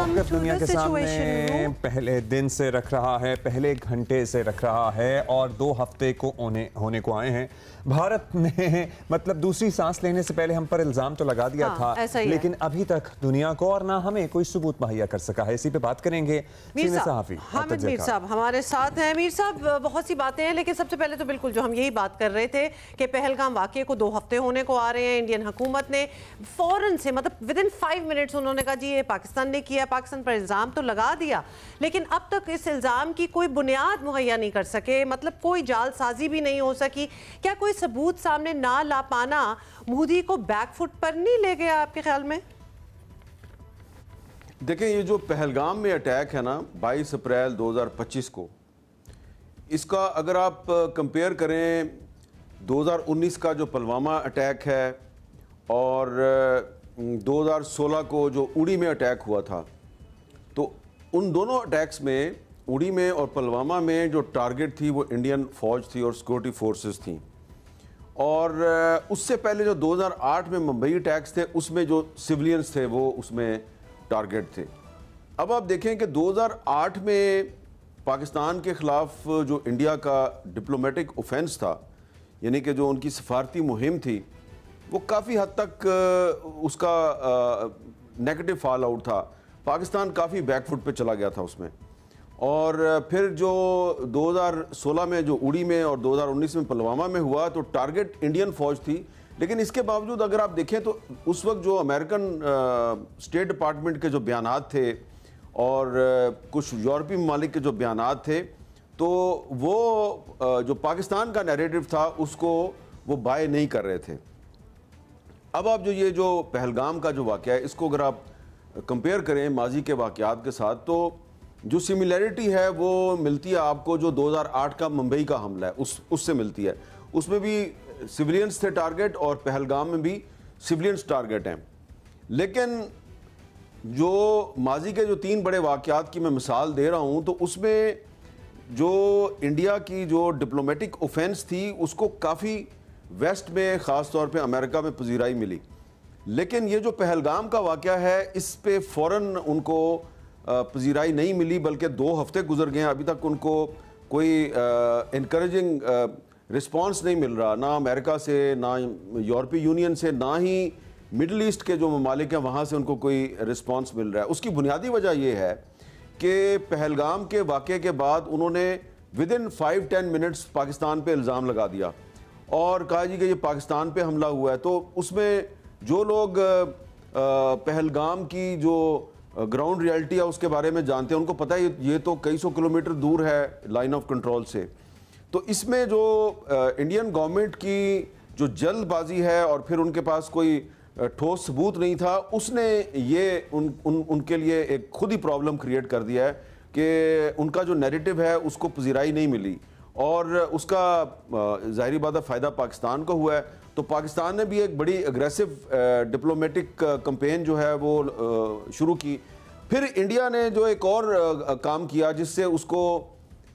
मौक़िफ़ दुनिया के सामने पहले दिन से रख रहा है, पहले घंटे से रख रहा है और 2 हफ्ते को होने को आए हैं। भारत ने मतलब दूसरी सांस लेने से पहले हम पर इल्ज़ाम तो लगा दिया था, लेकिन अभी तक दुनिया को और ना हमें कोई सबूत मुहैया कर सका है। इसी पे बात करेंगे सीनियर सहाफ़ी हामिद मीर साहब हमारे साथ हैं। मीर साहब, बहुत सी बातें हैं, लेकिन सबसे पहले तो बिल्कुल जो हम यही बात कर रहे थे कि पहलगाम वाक़ये को 2 हफ्ते होने को आ रहे हैं। इंडियन हुकूमत ने फ़ौरन से मतलब विदिन 5 मिनट्स उन्होंने कहा जी ये पाकिस्तान ने किया, पाकिस्तान पर इल्ज़ाम तो लगा दिया, लेकिन अब तक इस इल्ज़ाम की कोई बुनियाद मुहैया नहीं कर सके, मतलब कोई जालसाजी भी नहीं हो सकी। क्या कोई सबूत सामने ना ला पाना मोदी को बैकफुट पर नहीं ले गया आपके ख्याल में? देखें, ये जो पहलगाम में अटैक है ना 22 अप्रैल 2025 को, इसका अगर आप कंपेयर करें 2019 का जो पुलवामा अटैक है और 2016 को जो उड़ी में अटैक हुआ था, तो उन दोनों अटैक्स में उड़ी में और पुलवामा में जो टारगेट थी वो इंडियन फौज थी और सिक्योरिटी फोर्सेस थी। और उससे पहले जो 2008 में मुंबई अटैक्स थे उसमें जो सिविलियंस थे वो उसमें टारगेट थे। अब आप देखें कि 2008 में पाकिस्तान के ख़िलाफ़ जो इंडिया का डिप्लोमेटिक ऑफेंस था, यानी कि जो उनकी सफारती मुहिम थी, वो काफ़ी हद तक उसका नेगेटिव फॉल आउट था। पाकिस्तान काफ़ी बैकफुट पे चला गया था उसमें। और फिर जो 2016 में जो उड़ी में और 2019 में पुलवामा में हुआ तो टारगेट इंडियन फौज थी, लेकिन इसके बावजूद अगर आप देखें तो उस वक्त जो अमेरिकन स्टेट डिपार्टमेंट के जो बयानात थे और कुछ यूरोपीय ममालिक के जो बयानात थे, तो वो जो पाकिस्तान का नैरेटिव था उसको वो बाय नहीं कर रहे थे। अब आप जो पहलगाम का जो वाक़या है, इसको अगर आप कंपेयर करें माजी के वाक़यात के साथ, तो जो सिमिलैरिटी है वो मिलती है आपको जो 2008 का मुंबई का हमला है उससे मिलती है। उसमें भी सिविलियंस थे टारगेट और पहलगाम में भी सिविलियंस टारगेट हैं। लेकिन जो माजी के जो 3 बड़े वाक़यात की मैं मिसाल दे रहा हूँ, तो उसमें जो इंडिया की जो डिप्लोमेटिक ऑफेंस थी उसको काफ़ी वेस्ट में ख़ास तौर पे अमेरिका में पजीराई मिली, लेकिन ये जो पहलगाम का वाक़या है इस पे फ़ौरन उनको पजीराई नहीं मिली, बल्कि 2 हफ्ते गुजर गए हैं, अभी तक उनको कोई इनकरेजिंग रिस्पांस नहीं मिल रहा, ना अमेरिका से, ना यूरोपीय यूनियन से, ना ही मिडल ईस्ट के जो ममालिक हैं वहाँ से उनको कोई रिस्पांस मिल रहा है। उसकी बुनियादी वजह यह है कि पहलगाम के वाक़े के बाद उन्होंने विदिन 5-10 मिनट्स पाकिस्तान पे इल्ज़ाम लगा दिया और कहा जी कि ये पाकिस्तान पे हमला हुआ है। तो उसमें जो लोग पहलगाम की जो ग्राउंड रियलिटी है उसके बारे में जानते हैं, उनको पता है ये तो कई सौ किलोमीटर दूर है लाइन ऑफ कंट्रोल से। तो इसमें जो इंडियन गवर्नमेंट की जो जल्दबाजी है और फिर उनके पास कोई ठोस सबूत नहीं था, उसने ये उनके लिए एक खुद ही प्रॉब्लम क्रिएट कर दिया है कि उनका जो नैरेटिव है उसको पजीराई नहीं मिली और उसका ज़ाहिरी बात है फ़ायदा पाकिस्तान को हुआ है। तो पाकिस्तान ने भी एक बड़ी एग्रेसिव डिप्लोमेटिक कैंपेन जो है वो शुरू की। फिर इंडिया ने जो एक और काम किया जिससे उसको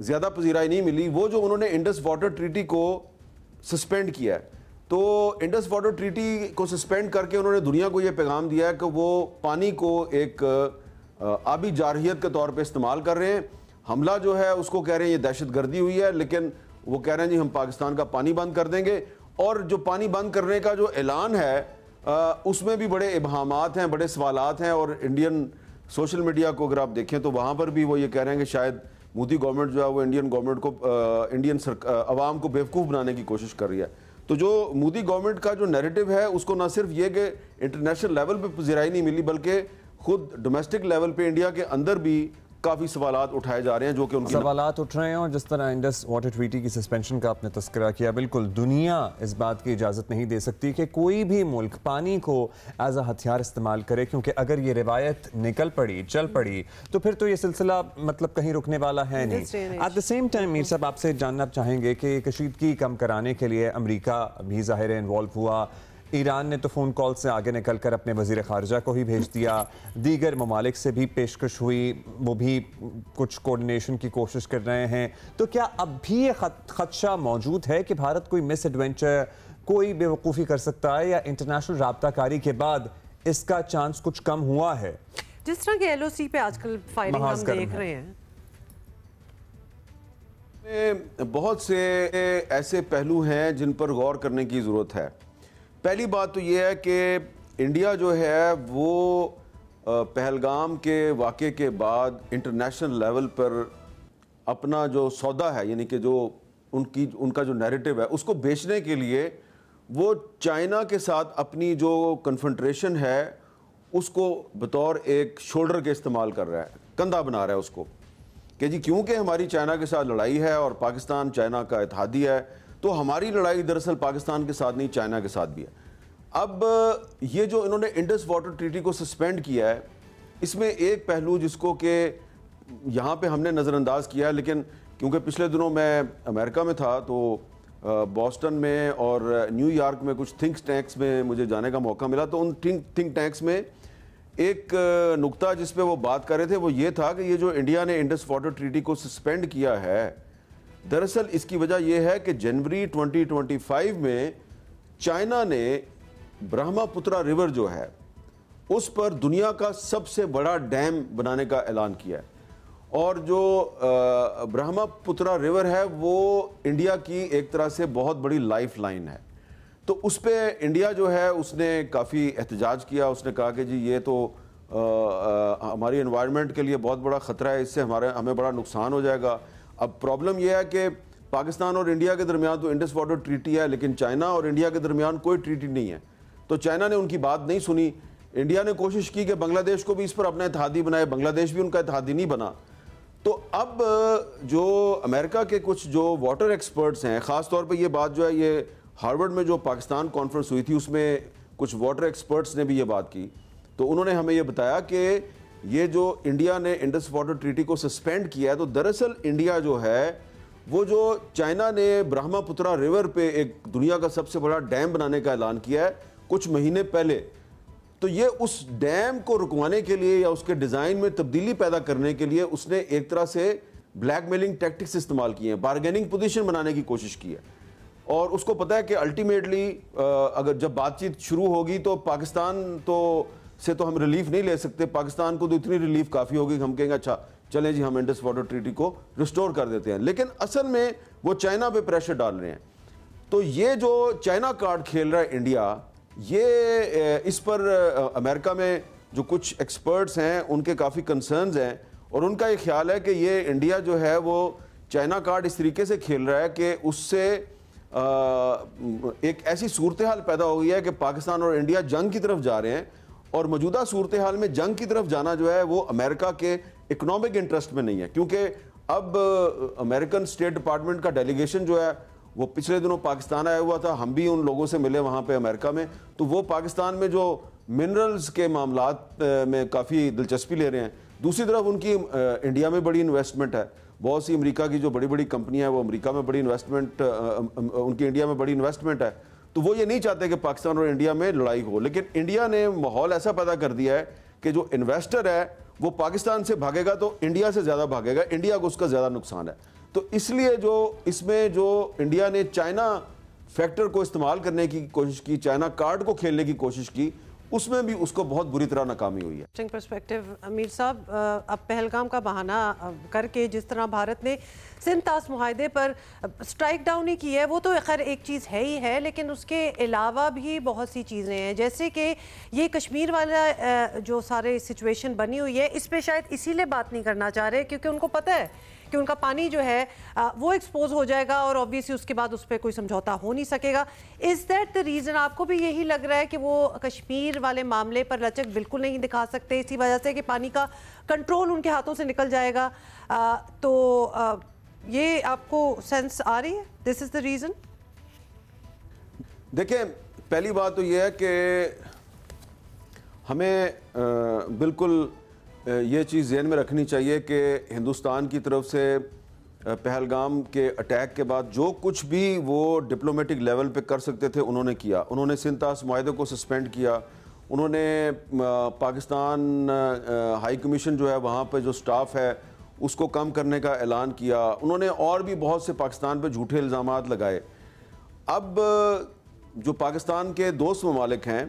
ज़्यादा पजीराई नहीं मिली, वो जो उन्होंने इंडस वाटर ट्रीटी को सस्पेंड किया है। तो इंडस वाटर ट्रीटी को सस्पेंड करके उन्होंने दुनिया को ये पैगाम दिया है कि वो पानी को एक आबी जारहियत के तौर पे इस्तेमाल कर रहे हैं। हमला जो है उसको कह रहे हैं ये दहशतगर्दी हुई है, लेकिन वो कह रहे हैं जी हम पाकिस्तान का पानी बंद कर देंगे। और जो पानी बंद करने का जो ऐलान है उसमें भी बड़े इबहामात हैं, बड़े सवालात हैं। और इंडियन सोशल मीडिया को अगर आप देखें तो वहाँ पर भी वो ये कह रहे हैं कि शायद मोदी गवर्नमेंट जो है वो इंडियन गवर्नमेंट को इंडियन अवाम को बेवकूफ़ बनाने की कोशिश कर रही है। तो जो मोदी गवर्नमेंट का जो नैरेटिव है उसको ना सिर्फ ये कि इंटरनेशनल लेवल पे पजीराई नहीं मिली, बल्कि खुद डोमेस्टिक लेवल पे इंडिया के अंदर भी काफ़ी सवालात उठाए जा रहे हैं, जो कि उनके सवालात उठ रहे हैं। और जिस तरह इंडस वाटर ट्रीटी की सस्पेंशन का आपने तस्करा किया, बिल्कुल दुनिया इस बात की इजाज़त नहीं दे सकती कि कोई भी मुल्क पानी को एज अ हथियार इस्तेमाल करे, क्योंकि अगर ये रिवायत निकल पड़ी, चल पड़ी, तो फिर तो ये सिलसिला मतलब कहीं रुकने वाला है नहीं। At the same time Mir साहब आपसे जानना चाहेंगे कि कशीदगी कम कराने के लिए अमरीका भी ज़ाहिर है इन्वॉल्व हुआ, ईरान ने तो फ़ोन कॉल से आगे निकल कर अपने वज़ीर ख़ारजा को ही भेज दिया, दीगर ममालिक से भी पेशकश हुई, वो भी कुछ कोऑर्डिनेशन की कोशिश कर रहे हैं। तो क्या अब भी ये खदशा मौजूद है कि भारत कोई मिस एडवेंचर, कोई बेवकूफ़ी कर सकता है, या इंटरनेशनल राब्ताकारी के बाद इसका चांस कुछ कम हुआ है? जिस तरह के एलओसी पे आजकल फायरिंग हम देख रहे हैं, बहुत से ऐसे पहलू हैं जिन पर गौर करने की ज़रूरत है। पहली बात तो ये है कि इंडिया जो है वो पहलगाम के वाक़े के बाद इंटरनेशनल लेवल पर अपना जो सौदा है, यानी कि जो उनका जो नैरेटिव है, उसको बेचने के लिए वो चाइना के साथ अपनी जो कन्फ्रंट्रेशन है उसको बतौर एक शोल्डर के इस्तेमाल कर रहा है, कंधा बना रहा है उसको कि जी क्योंकि हमारी चाइना के साथ लड़ाई है और पाकिस्तान चाइना का इत्तेहादी है, तो हमारी लड़ाई दरअसल पाकिस्तान के साथ नहीं, चाइना के साथ भी है। अब ये जो इन्होंने इंडस वाटर ट्रीटी को सस्पेंड किया है, इसमें एक पहलू जिसको कि यहाँ पे हमने नज़रअंदाज किया है, लेकिन क्योंकि पिछले दिनों मैं अमेरिका में था तो बॉस्टन में और न्यूयॉर्क में कुछ थिंक टैंक्स में मुझे जाने का मौका मिला, तो उन थिंक टैंक्स में एक नुक्ता जिस पे वो बात कर रहे थे वो ये था कि ये जो इंडिया ने इंडस वाटर ट्रीटी को सस्पेंड किया है, दरअसल इसकी वजह यह है कि जनवरी 2025 में चाइना ने ब्रह्मपुत्रा रिवर जो है उस पर दुनिया का सबसे बड़ा डैम बनाने का ऐलान किया है, और जो ब्रह्मपुत्रा रिवर है वो इंडिया की एक तरह से बहुत बड़ी लाइफ लाइन है। तो उस पर इंडिया जो है उसने काफ़ी एहतजाज किया, उसने कहा कि जी ये तो हमारी एनवायरनमेंट के लिए बहुत बड़ा ख़तरा है, इससे हमें बड़ा नुकसान हो जाएगा। अब प्रॉब्लम यह है कि पाकिस्तान और इंडिया के दरमियान तो इंडस वाटर ट्रीटी है, लेकिन चाइना और इंडिया के दरमियान कोई ट्रीटी नहीं है। तो चाइना ने उनकी बात नहीं सुनी, इंडिया ने कोशिश की कि बांग्लादेश को भी इस पर अपना इत्तेहादी बनाए, बांग्लादेश भी उनका इत्तेहादी नहीं बना। तो अब जो अमेरिका के कुछ जो वाटर एक्सपर्ट्स हैं, ख़ास तौर पे ये बात जो है ये हार्वर्ड में जो पाकिस्तान कॉन्फ्रेंस हुई थी उसमें कुछ वाटर एक्सपर्ट्स ने भी ये बात की, तो उन्होंने हमें ये बताया कि ये जो इंडिया ने इंडस वाटर ट्रीटी को सस्पेंड किया है, तो दरअसल इंडिया जो है वो जो चाइना ने ब्रह्मपुत्रा रिवर पे एक दुनिया का सबसे बड़ा डैम बनाने का ऐलान किया है कुछ महीने पहले, तो ये उस डैम को रुकवाने के लिए या उसके डिज़ाइन में तब्दीली पैदा करने के लिए उसने एक तरह से ब्लैकमेलिंग टैक्टिक्स इस्तेमाल किए हैं, बारगेनिंग पोजीशन बनाने की कोशिश की है। और उसको पता है कि अल्टीमेटली अगर जब बातचीत शुरू होगी तो पाकिस्तान से तो हम रिलीफ नहीं ले सकते, पाकिस्तान को तो इतनी रिलीफ काफ़ी होगी कि हम कहेंगे अच्छा चलें जी हम इंडस वाटर ट्रीटी को रिस्टोर कर देते हैं, लेकिन असल में वो चाइना पे प्रेशर डाल रहे हैं। तो ये जो चाइना कार्ड खेल रहा है इंडिया, ये इस पर अमेरिका में जो कुछ एक्सपर्ट्स हैं उनके काफ़ी कंसर्न्स हैं, और उनका ये ख्याल है कि ये इंडिया जो है वो चाइना कार्ड इस तरीके से खेल रहा है कि उससे एक ऐसी सूरत हाल पैदा हो गई है कि पाकिस्तान और इंडिया जंग की तरफ जा रहे हैं, और मौजूदा सूरत हाल में जंग की तरफ जाना जो है वो अमेरिका के इकोनॉमिक इंटरेस्ट में नहीं है, क्योंकि अब अमेरिकन स्टेट डिपार्टमेंट का डेलीगेशन जो है वो पिछले दिनों पाकिस्तान आया हुआ था, हम भी उन लोगों से मिले वहाँ पे अमेरिका में, तो वो पाकिस्तान में जो मिनरल्स के मामलात में काफ़ी दिलचस्पी ले रहे हैं। दूसरी तरफ उनकी इंडिया में बड़ी इन्वेस्टमेंट है, बहुत सी अमेरिका की जो बड़ी बड़ी कंपनियां हैं वो अमेरिका में बड़ी इन्वेस्टमेंट, उनकी इंडिया में बड़ी इन्वेस्टमेंट है, तो वो ये नहीं चाहते कि पाकिस्तान और इंडिया में लड़ाई हो। लेकिन इंडिया ने माहौल ऐसा पैदा कर दिया है कि जो इन्वेस्टर है वो पाकिस्तान से भागेगा तो इंडिया से ज़्यादा भागेगा, इंडिया को उसका ज़्यादा नुकसान है। तो इसलिए जो इसमें जो इंडिया ने चाइना फैक्टर को इस्तेमाल करने की कोशिश की, चाइना कार्ड को खेलने की कोशिश की, उसमें भी उसको बहुत बुरी तरह नाकामी हुई है। पर्सपेक्टिव अमीर साहब, अब पहलगाम का बहाना करके जिस तरह भारत ने सिंध तास मुआहदे पर स्ट्राइक डाउन ही की है, वो तो खैर एक चीज़ है ही है, लेकिन उसके अलावा भी बहुत सी चीज़ें हैं, जैसे कि ये कश्मीर वाला जो सारे सिचुएशन बनी हुई है, इस पर शायद इसीलिए बात नहीं करना चाह रहे क्योंकि उनको पता है कि उनका पानी जो है वो एक्सपोज हो जाएगा और ऑब्वियसली उसके बाद उस पर कोई समझौता हो नहीं सकेगा। Is that the reason? आपको भी यही लग रहा है कि वो कश्मीर वाले मामले पर लचक बिल्कुल नहीं दिखा सकते इसी वजह से कि पानी का कंट्रोल उनके हाथों से निकल जाएगा? ये आपको सेंस आ रही है? This is the reason? देखिए, पहली बात तो ये है कि हमें बिल्कुल ये चीज़ ज़हन में रखनी चाहिए कि हिंदुस्तान की तरफ से पहलगाम के अटैक के बाद जो कुछ भी वो डिप्लोमेटिक लेवल पे कर सकते थे उन्होंने किया। उन्होंने सिंध तास मुआहदे को सस्पेंड किया, उन्होंने पाकिस्तान हाई कमीशन जो है वहाँ पे जो स्टाफ है उसको कम करने का ऐलान किया, उन्होंने और भी बहुत से पाकिस्तान पे झूठे इल्ज़ामात लगाए। अब जो पाकिस्तान के दोस्त ममालिक हैं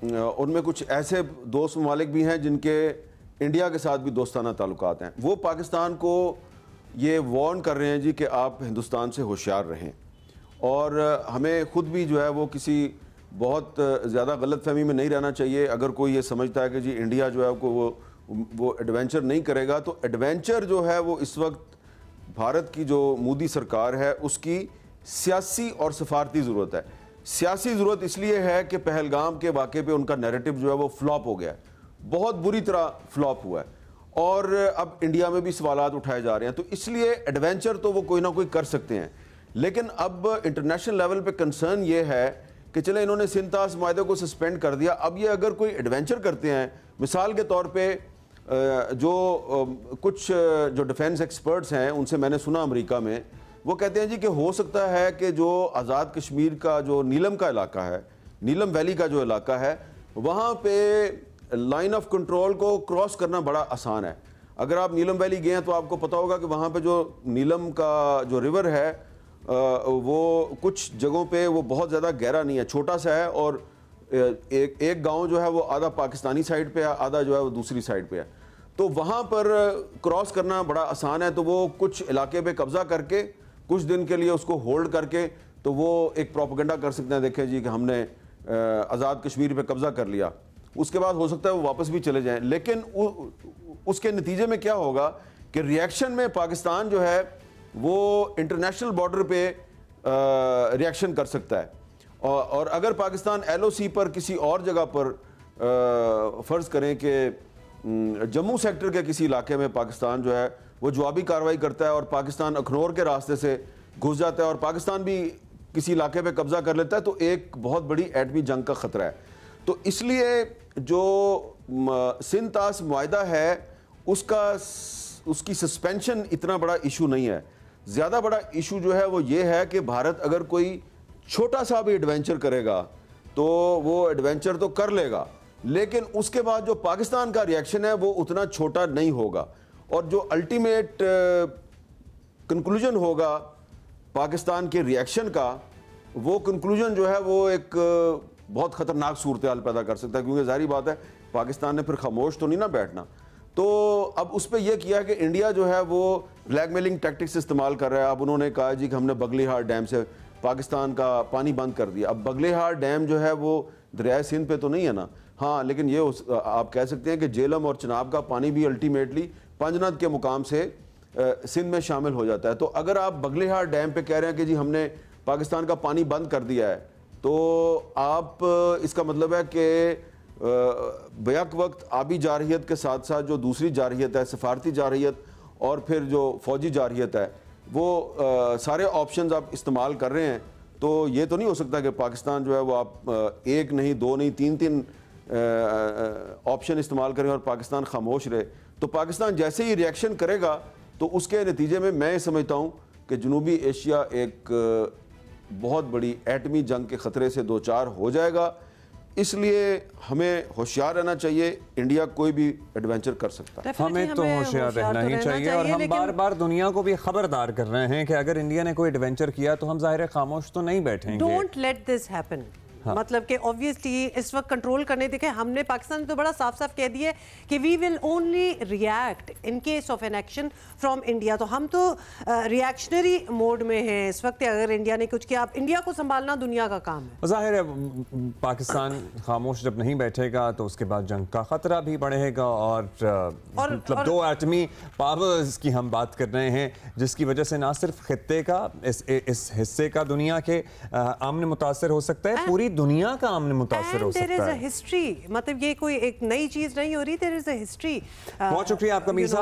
उनमें कुछ ऐसे दोस्त ममालिक भी हैं जिनके इंडिया के साथ भी दोस्ताना ताल्लुकात हैं। वो पाकिस्तान को ये वार्न कर रहे हैं जी कि आप हिंदुस्तान से होशियार रहें, और हमें ख़ुद भी जो है वो किसी बहुत ज़्यादा गलत फहमी में नहीं रहना चाहिए। अगर कोई ये समझता है कि जी इंडिया जो है वो एडवेंचर नहीं करेगा, तो एडवेंचर जो है वो इस वक्त भारत की जो मोदी सरकार है उसकी सियासी और सफारती ज़रूरत है। सियासी ज़रूरत इसलिए है कि पहलगाम के वाक़े पे उनका नैरेटिव जो है वो फ्लॉप हो गया है, बहुत बुरी तरह फ्लॉप हुआ है, और अब इंडिया में भी सवालात उठाए जा रहे हैं। तो इसलिए एडवेंचर तो वो कोई ना कोई कर सकते हैं, लेकिन अब इंटरनेशनल लेवल पे कंसर्न ये है कि चले इन्होंने सिंतास माहदे को सस्पेंड कर दिया, अब ये अगर कोई एडवेंचर करते हैं, मिसाल के तौर पे कुछ जो डिफेंस एक्सपर्ट्स हैं उनसे मैंने सुना अमेरिका में, वो कहते हैं जी कि हो सकता है कि जो आज़ाद कश्मीर का जो नीलम का इलाका है, नीलम वैली का जो इलाका है, वहाँ पे लाइन ऑफ कंट्रोल को क्रॉस करना बड़ा आसान है। अगर आप नीलम वैली गए हैं तो आपको पता होगा कि वहाँ पे जो नीलम का जो रिवर है वो कुछ जगहों पे वो बहुत ज़्यादा गहरा नहीं है, छोटा सा है, और एक गांव जो है वो आधा पाकिस्तानी साइड पे है, आधा जो है वो दूसरी साइड पे है। तो वहाँ पर क्रॉस करना बड़ा आसान है। तो वो कुछ इलाके पे कब्जा करके कुछ दिन के लिए उसको होल्ड करके तो वो एक प्रोपेगेंडा कर सकते हैं, देखें जी कि हमने आज़ाद कश्मीर पे कब्जा कर लिया। उसके बाद हो सकता है वो वापस भी चले जाएं, लेकिन उसके नतीजे में क्या होगा कि रिएक्शन में पाकिस्तान जो है वो इंटरनेशनल बॉर्डर पे रिएक्शन कर सकता है, और अगर पाकिस्तान LOC पर किसी और जगह पर फ़र्ज़ करें कि जम्मू सेक्टर के किसी इलाके में पाकिस्तान जो है वो जवाबी कार्रवाई करता है और पाकिस्तान अखनौर के रास्ते से घुस जाता है और पाकिस्तान भी किसी इलाके पे कब्जा कर लेता है, तो एक बहुत बड़ी एटमी जंग का ख़तरा है। तो इसलिए जो सिंतास मुआहदा है उसकी सस्पेंशन इतना बड़ा इशू नहीं है। ज़्यादा बड़ा इशू जो है वो ये है कि भारत अगर कोई छोटा सा भी एडवेंचर करेगा तो वो एडवेंचर तो कर लेगा, लेकिन उसके बाद जो पाकिस्तान का रिएक्शन है वो उतना छोटा नहीं होगा, और जो अल्टीमेट कंक्लूजन होगा पाकिस्तान के रिएक्शन का, वो कंक्लूजन जो है वो एक बहुत ख़तरनाक सूरत हाल पैदा कर सकता है, क्योंकि जाहिर बात है पाकिस्तान ने फिर खामोश तो नहीं ना बैठना। तो अब उस पर यह किया कि इंडिया जो है वो ब्लैकमेलिंग टैक्टिक्स इस्तेमाल कर रहा है। अब उन्होंने कहा जी कि हमने बगलेहार डैम से पाकिस्तान का पानी बंद कर दिया। अब बगलेहार डैम जो है वो दरिया सिंध पे तो नहीं है ना, हाँ, लेकिन ये आप कह सकते हैं कि जेलम और चनाब का पानी भी अल्टीमेटली पंजनद के मुकाम से सिंध में शामिल हो जाता है। तो अगर आप बगलेहार डैम पे कह रहे हैं कि जी हमने पाकिस्तान का पानी बंद कर दिया है, तो आप इसका मतलब है कि बैक वक्त आबी जारहियत के साथ साथ जो दूसरी जारहियत है, सफारती जारहियत और फिर जो फौजी जारहियत है, वो सारे ऑप्शंस आप इस्तेमाल कर रहे हैं। तो ये तो नहीं हो सकता कि पाकिस्तान जो है वो आप एक नहीं, दो नहीं, तीन ऑप्शन इस्तेमाल करें और पाकिस्तान खामोश रहे। तो पाकिस्तान जैसे ही रिएक्शन करेगा तो उसके नतीजे में मैं समझता हूँ कि जनूबी एशिया एक बहुत बड़ी एटमी जंग के ख़तरे से दो चार हो जाएगा। इसलिए हमें होशियार रहना चाहिए। इंडिया कोई भी एडवेंचर कर सकता है, हमें तो होशियार रहना ही चाहिए। और हम बार बार दुनिया को भी खबरदार कर रहे हैं कि अगर इंडिया ने कोई एडवेंचर किया तो हम जाहिर है खामोश तो नहीं बैठेंगे। Don't let this happen. मतलब कि ऑब्वियसली इस वक्त कंट्रोल करने देखें, हमने पाकिस्तान तो बड़ा साफ साफ कह दिया कि we will only react in case of an action from India. तो हम तो रिएक्शनरी मोड में हैं इस वक्त। अगर इंडिया ने कुछ किया, अब इंडिया को संभालना दुनिया का काम है। जाहिर है पाकिस्तान खामोश जब नहीं बैठेगा तो उसके बाद जंग का खतरा भी बढ़ेगा, और मतलब दो एटमी पावर्स की हम बात कर रहे हैं, जिसकी वजह से ना सिर्फ खित्ते का इस हिस्से का दुनिया के आमने मुतासर हो सकता है, पूरी दुनिया का आमने मुतासर हो सकता है। हिस्ट्री, मतलब ये कोई एक नई चीज नहीं हो रही, देयर इज अ हिस्ट्री। बहुत शुक्रिया आपका मीज़ा।